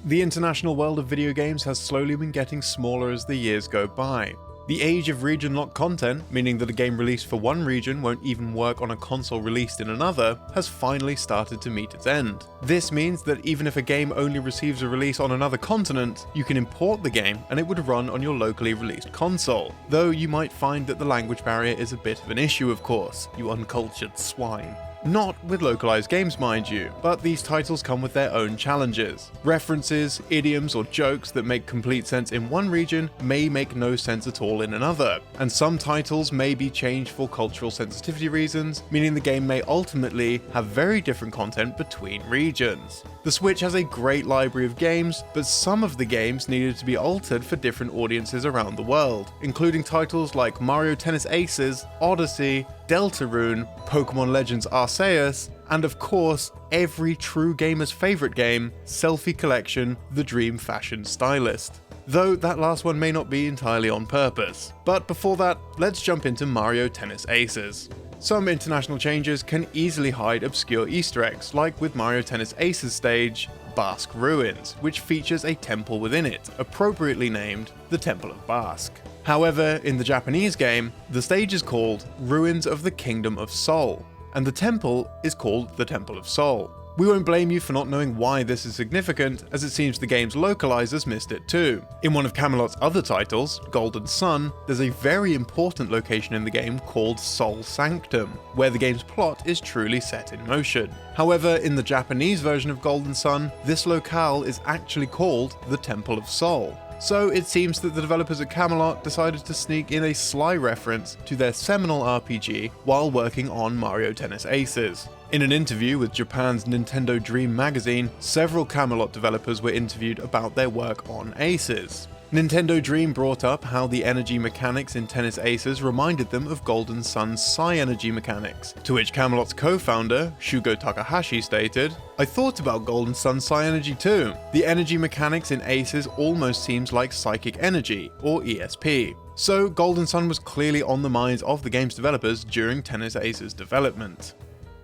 The international world of video games has slowly been getting smaller as the years go by. The age of region-locked content, meaning that a game released for one region won't even work on a console released in another, has finally started to meet its end. This means that even if a game only receives a release on another continent, you can import the game and it would run on your locally released console. Though you might find that the language barrier is a bit of an issue, of course, you uncultured swine. Not with localized games, mind you, but these titles come with their own challenges. References, idioms, or jokes that make complete sense in one region may make no sense at all in another, and some titles may be changed for cultural sensitivity reasons, meaning the game may ultimately have very different content between regions. The Switch has a great library of games, but some of the games needed to be altered for different audiences around the world, including titles like Mario Tennis Aces, Odyssey, Deltarune, Pokemon Legends Arceus, and of course, every true gamer's favourite game, Selfie Collection: The Dream Fashion Stylist. Though that last one may not be entirely on purpose. But before that, let's jump into Mario Tennis Aces. Some international changes can easily hide obscure Easter eggs, like with Mario Tennis Aces stage, Basque Ruins, which features a temple within it, appropriately named the Temple of Basque. However, in the Japanese game, the stage is called Ruins of the Kingdom of Sol, and the temple is called the Temple of Sol. We won't blame you for not knowing why this is significant, as it seems the game's localizers missed it too. In one of Camelot's other titles, Golden Sun, there's a very important location in the game called Sol Sanctum, where the game's plot is truly set in motion. However, in the Japanese version of Golden Sun, this locale is actually called the Temple of Sol. So it seems that the developers at Camelot decided to sneak in a sly reference to their seminal RPG while working on Mario Tennis Aces. In an interview with Japan's Nintendo Dream magazine, several Camelot developers were interviewed about their work on Aces. Nintendo Dream brought up how the energy mechanics in Tennis Aces reminded them of Golden Sun's Psi energy mechanics, to which Camelot's co-founder, Shugo Takahashi, stated, "I thought about Golden Sun's Psi energy too. The energy mechanics in Aces almost seems like psychic energy, or ESP. So Golden Sun was clearly on the minds of the game's developers during Tennis Aces development."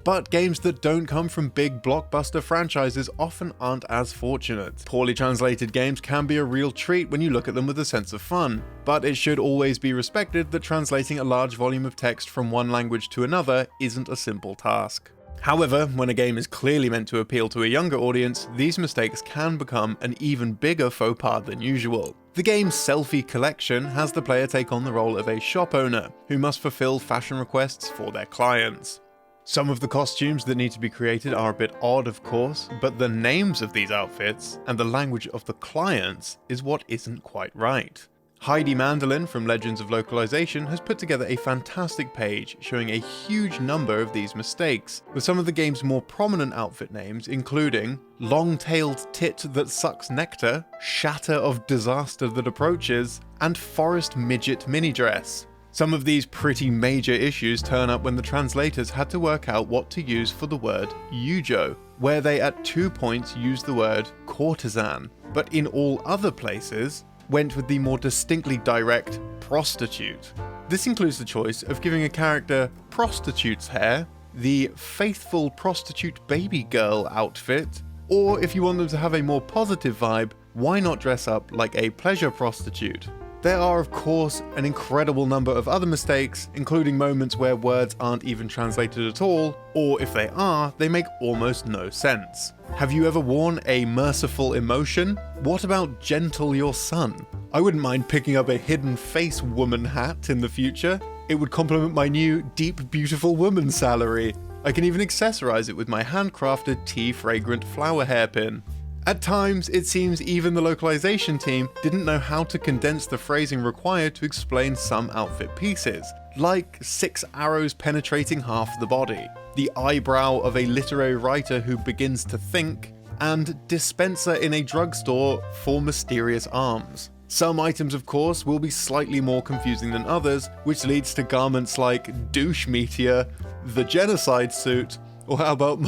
But games that don't come from big blockbuster franchises often aren't as fortunate. Poorly translated games can be a real treat when you look at them with a sense of fun, but it should always be respected that translating a large volume of text from one language to another isn't a simple task. However, when a game is clearly meant to appeal to a younger audience, these mistakes can become an even bigger faux pas than usual. The game's Selfie Collection has the player take on the role of a shop owner, who must fulfill fashion requests for their clients. Some of the costumes that need to be created are a bit odd, of course, but the names of these outfits and the language of the clients is what isn't quite right. Heidi Mandolin from Legends of Localization has put together a fantastic page showing a huge number of these mistakes, with some of the game's more prominent outfit names including Long-Tailed Tit That Sucks Nectar, Shatter of Disaster That Approaches, and Forest Midget Mini Dress. Some of these pretty major issues turn up when the translators had to work out what to use for the word yujo, where they at 2 points used the word courtesan, but in all other places went with the more distinctly direct prostitute. This includes the choice of giving a character prostitute's hair, the faithful prostitute baby girl outfit, or if you want them to have a more positive vibe, why not dress up like a pleasure prostitute? There are of course an incredible number of other mistakes, including moments where words aren't even translated at all, or if they are, they make almost no sense. Have you ever worn a merciful emotion? What about gentle your son? I wouldn't mind picking up a hidden face woman hat in the future. It would complement my new deep beautiful woman salary. I can even accessorize it with my handcrafted tea fragrant flower hairpin. At times, it seems even the localization team didn't know how to condense the phrasing required to explain some outfit pieces, like 6 arrows penetrating half the body, the eyebrow of a literary writer who begins to think, and dispenser in a drugstore for mysterious arms. Some items, of course, will be slightly more confusing than others, which leads to garments like douche meteor, the genocide suit, or how about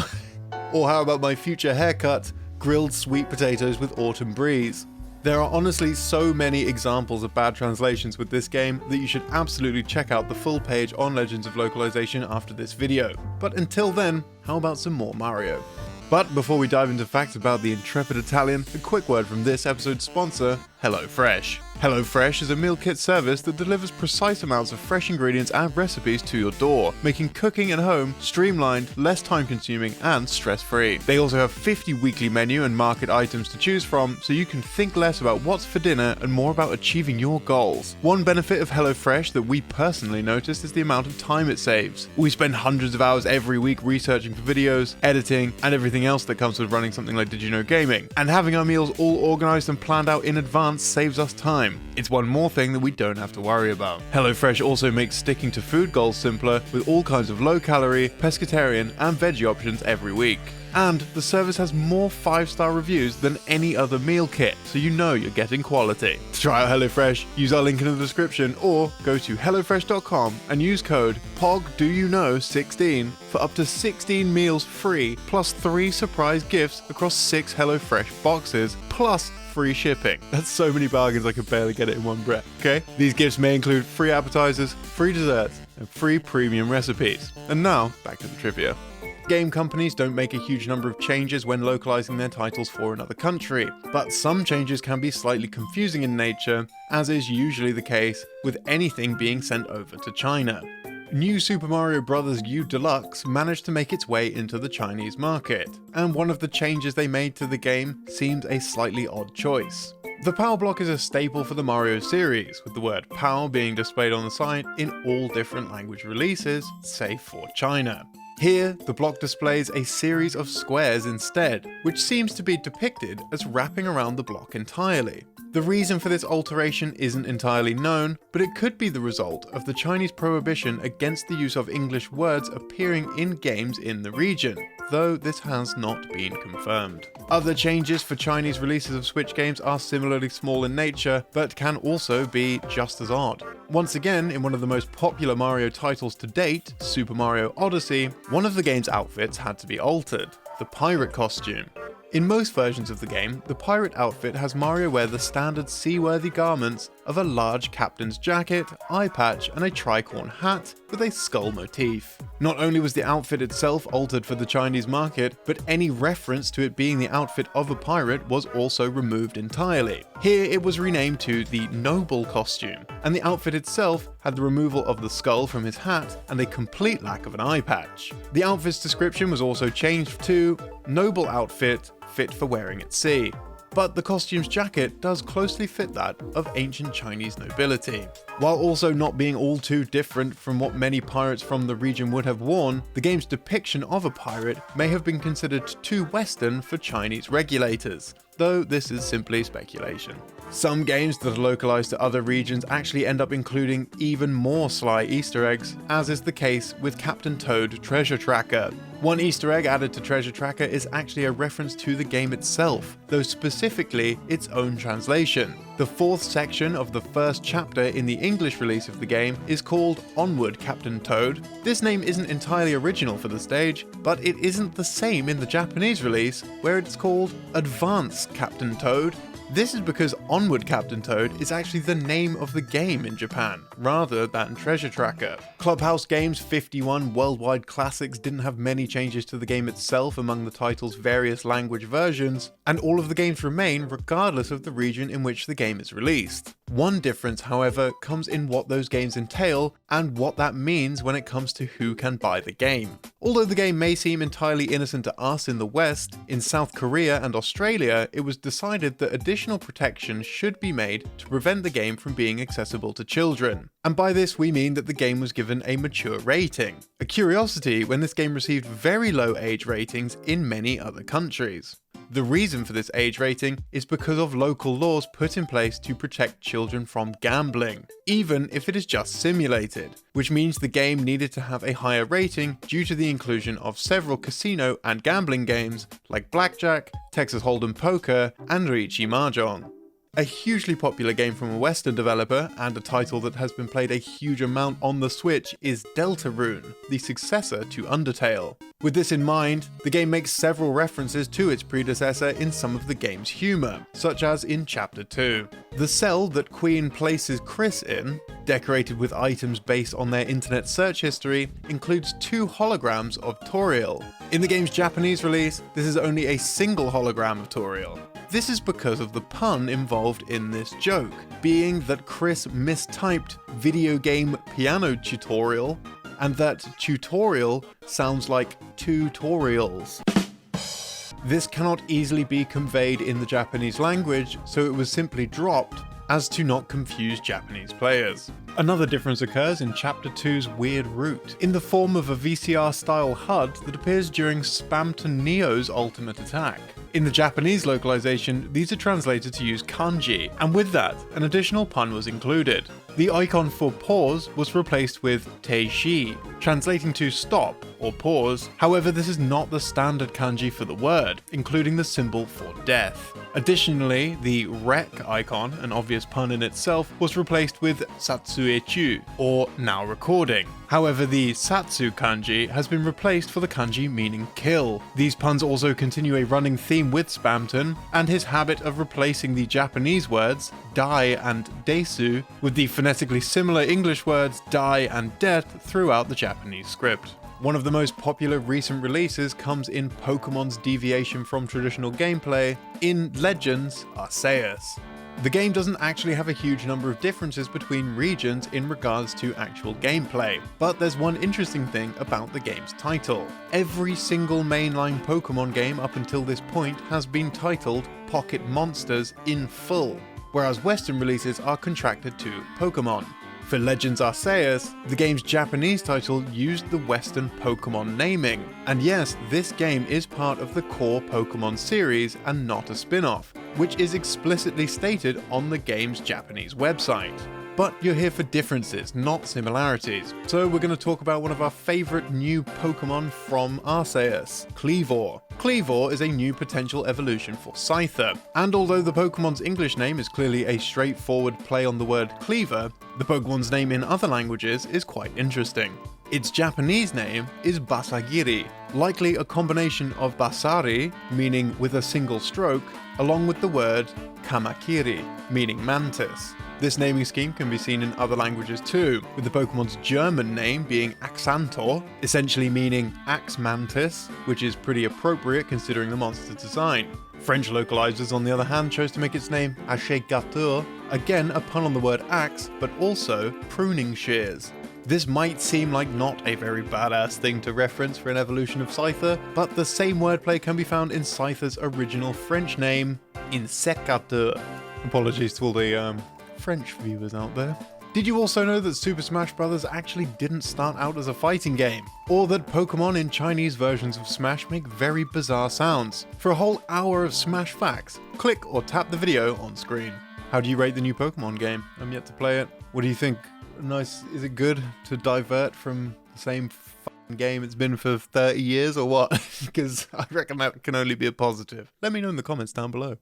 my future haircut, grilled sweet potatoes with autumn breeze. There are honestly so many examples of bad translations with this game that you should absolutely check out the full page on Legends of Localization after this video. But until then, how about some more Mario? But before we dive into facts about the intrepid Italian, a quick word from this episode's sponsor, HelloFresh. HelloFresh is a meal kit service that delivers precise amounts of fresh ingredients and recipes to your door, making cooking at home streamlined, less time-consuming, and stress-free. They also have 50 weekly menu and market items to choose from, so you can think less about what's for dinner and more about achieving your goals. One benefit of HelloFresh that we personally noticed is the amount of time it saves. We spend hundreds of hours every week researching for videos, editing, and everything else that comes with running something like DidYouKnowGaming. And having our meals all organized and planned out in advance saves us time. It's one more thing that we don't have to worry about. HelloFresh also makes sticking to food goals simpler with all kinds of low-calorie, pescatarian, and veggie options every week. And the service has more 5-star reviews than any other meal kit, so you know you're getting quality. To try out HelloFresh, use our link in the description or go to hellofresh.com and use code POGDOYOUKNOW16 for up to 16 meals free, plus 3 surprise gifts across 6 HelloFresh boxes, plus free shipping. That's so many bargains I could barely get it in one breath, okay? These gifts may include free appetizers, free desserts, and free premium recipes. And now, back to the trivia. Game companies don't make a huge number of changes when localizing their titles for another country, but some changes can be slightly confusing in nature, as is usually the case with anything being sent over to China. New Super Mario Bros. U Deluxe managed to make its way into the Chinese market, and one of the changes they made to the game seemed a slightly odd choice. The power block is a staple for the Mario series, with the word POW being displayed on the side in all different language releases, save for China. Here, the block displays a series of squares instead, which seems to be depicted as wrapping around the block entirely. The reason for this alteration isn't entirely known, but it could be the result of the Chinese prohibition against the use of English words appearing in games in the region, though this has not been confirmed. Other changes for Chinese releases of Switch games are similarly small in nature, but can also be just as odd. Once again, in one of the most popular Mario titles to date, Super Mario Odyssey, one of the game's outfits had to be altered: the pirate costume. In most versions of the game, the pirate outfit has Mario wear the standard seaworthy garments of a large captain's jacket, eye patch, and a tricorn hat with a skull motif. Not only was the outfit itself altered for the Chinese market, but any reference to it being the outfit of a pirate was also removed entirely. Here it was renamed to the Noble costume, and the outfit itself had the removal of the skull from his hat and a complete lack of an eye patch. The outfit's description was also changed to Noble outfit, fit for wearing at sea. But the costume's jacket does closely fit that of ancient Chinese nobility. While also not being all too different from what many pirates from the region would have worn, the game's depiction of a pirate may have been considered too Western for Chinese regulators, though this is simply speculation. Some games that are localized to other regions actually end up including even more sly Easter eggs, as is the case with Captain Toad Treasure Tracker. One Easter egg added to Treasure Tracker is actually a reference to the game itself, though specifically its own translation. The 4th section of the first chapter in the English release of the game is called Onward Captain Toad. This name isn't entirely original for the stage, but it isn't the same in the Japanese release, where it's called Advance Captain Toad. This is because Onward Captain Toad is actually the name of the game in Japan, rather than Treasure Tracker. Clubhouse Games' 51 worldwide classics didn't have many changes to the game itself among the title's various language versions, and all of the games remain regardless of the region in which the game is released. One difference, however, comes in what those games entail and what that means when it comes to who can buy the game. Although the game may seem entirely innocent to us in the West, in South Korea and Australia it was decided that additional protection should be made to prevent the game from being accessible to children. And by this we mean that the game was given a mature rating. A curiosity when this game received very low age ratings in many other countries. The reason for this age rating is because of local laws put in place to protect children from gambling, even if it is just simulated, which means the game needed to have a higher rating due to the inclusion of several casino and gambling games like Blackjack, Texas Hold'em Poker, and Riichi Mahjong. A hugely popular game from a Western developer, and a title that has been played a huge amount on the Switch, is Deltarune, the successor to Undertale. With this in mind, the game makes several references to its predecessor in some of the game's humour, such as in Chapter 2. The cell that Queen places Chris in, decorated with items based on their internet search history, includes 2 holograms of Toriel. In the game's Japanese release, this is only a single hologram of Toriel. This is because of the pun involved in this joke, being that Chris mistyped video game piano tutorial, and that tutorial sounds like tutorials. This cannot easily be conveyed in the Japanese language, so it was simply dropped as to not confuse Japanese players. Another difference occurs in Chapter 2's weird route, in the form of a VCR-style HUD that appears during Spamton Neo's ultimate attack. In the Japanese localization, these are translated to use kanji, and with that, an additional pun was included. The icon for pause was replaced with teishi, translating to stop or pause. However, this is not the standard kanji for the word, including the symbol for death. Additionally, the rec icon, an obvious pun in itself, was replaced with satsuechu, or now recording. However, the satsu kanji has been replaced for the kanji meaning kill. These puns also continue a running theme with Spamton, and his habit of replacing the Japanese words die and desu with the phonetically similar English words die and death throughout the Japanese script. One of the most popular recent releases comes in Pokemon's deviation from traditional gameplay in Legends Arceus. The game doesn't actually have a huge number of differences between regions in regards to actual gameplay, but there's one interesting thing about the game's title. Every single mainline Pokemon game up until this point has been titled Pocket Monsters in full, whereas Western releases are contracted to Pokemon. For Legends Arceus, the game's Japanese title used the Western Pokemon naming, and yes, this game is part of the core Pokemon series and not a spin-off, which is explicitly stated on the game's Japanese website. But you're here for differences, not similarities, so we're going to talk about one of our favourite new Pokemon from Arceus, Kleavor. Kleavor is a new potential evolution for Scyther, and although the Pokemon's English name is clearly a straightforward play on the word cleaver, the Pokemon's name in other languages is quite interesting. Its Japanese name is Basagiri, likely a combination of Basari, meaning with a single stroke, along with the word Kamakiri, meaning mantis. This naming scheme can be seen in other languages too, with the Pokemon's German name being Axantor, essentially meaning axe mantis, which is pretty appropriate considering the monster's design. French localizers, on the other hand, chose to make its name Haché-Gâteau, again a pun on the word axe, but also pruning shears. This might seem like not a very badass thing to reference for an evolution of Scyther, but the same wordplay can be found in Scyther's original French name, Inseccateur. Apologies to all the French viewers out there. Did you also know that Super Smash Bros. Actually didn't start out as a fighting game? Or that Pokemon in Chinese versions of Smash make very bizarre sounds? For a whole hour of Smash facts, click or tap the video on screen. How do you rate the new Pokemon game? I'm yet to play it. What do you think? Nice, is it good to divert from the same fucking game it's been for 30 years or what? Because I reckon that can only be a positive. Let me know in the comments down below.